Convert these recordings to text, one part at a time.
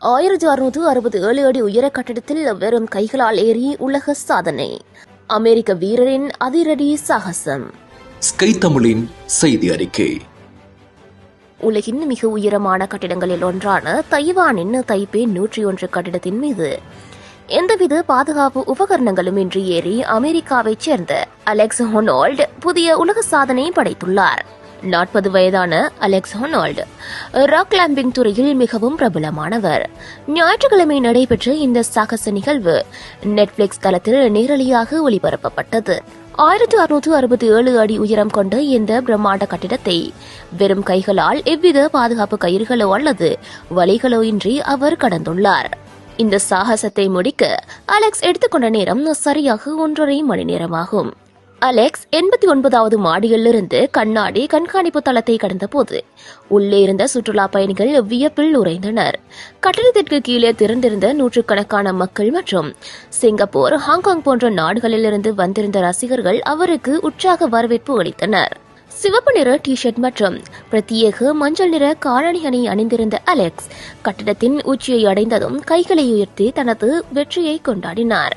1667 அடி உயர கட்டிடத்தில் வெறும் கைகளால் ஏறி உலக சாதனை. அமெரிக்க வீரரின் அதிரடி சாகசம். ஸ்கை தமிழின் செய்தி அறிக்கை. உலகின் மிக உயரமான கட்டிடங்களில் ஒன்றான தைவானின் தைப்பே 101 கட்டிடத்தின் மீது எந்தவித பாதுகாப்பு உபகரணங்களும் இன்றி ஏறி அமெரிக்காவைச் சேர்ந்த அலெக்ஸ் ஹொனால்ட் புதிய உலக சாதனை படைத்துள்ளார். 40 வயதான அலெக்ஸ் ஹொனால்ட் ராக் கிளைம்பிங் துறையில் மிகவும் பிரபலமானவர். ஞாயிற்றுக்கிழமை நடைபெற்ற இந்த சாகச நிகழ்வு நெட்ஃபிளிக்ஸ் தளத்தில் நேரலையாக ஒளிபரப்பப்பட்டது. 1667 அடி உயரம் கொண்ட இந்த பிரம்மாண்ட கட்டிடத்தை வெறும் கைகளால் எவ்வித பாதுகாப்பு கயிறுகளோ அல்லது வலைகளோ இன்றி அவர் கடந்துள்ளார். இந்த சாகசத்தை முடிக்க அலெக்ஸ் எடுத்துக்கொண்ட நேரம் சரியாக 1.5 மணி நேரமாகும். அலெக்ஸ் 89வது மாடியிலிருந்து கண்ணாடி கண்காணிப்பு தளத்தை கடந்தபோது உள்ளே இருந்த சுற்றுலா பயணிகள் வியப்பில் உறைந்தனர். கட்டிடத்திற்கு கீழே திறந்திருந்த நூற்றுக்கணக்கான மக்கள் மற்றும் சிங்கப்பூர், ஹாங்காங் போன்ற நாடுகளிலிருந்து வந்திருந்த ரசிகர்கள் அவருக்கு உற்சாக வரவேற்பு அளித்தனர். சிவப்பு நிற டி ஷர்ட் மற்றும் பிரத்யேக மஞ்சள் நிற காலணி அணி அணிந்திருந்த அலெக்ஸ் கட்டிடத்தின் உச்சியை அடைந்ததும் கைகளை உயர்த்தி தனது வெற்றியை கொண்டாடினார்.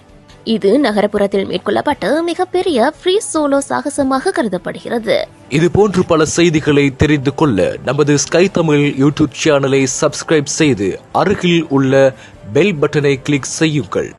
இது நகரப்புறத்தில் மேற்கொள்ளப்பட்ட மிகப்பெரிய ஃப்ரீ சோலோ சாகசமாக கருதப்படுகிறது. இதுபோன்று பல செய்திகளை தெரிந்து கொள்ள நமது ஸ்கை தமிழ் யூடியூப் சேனலை சப்ஸ்கிரைப் செய்து அருகில் உள்ள பெல் பட்டனை கிளிக் செய்யுங்கள்.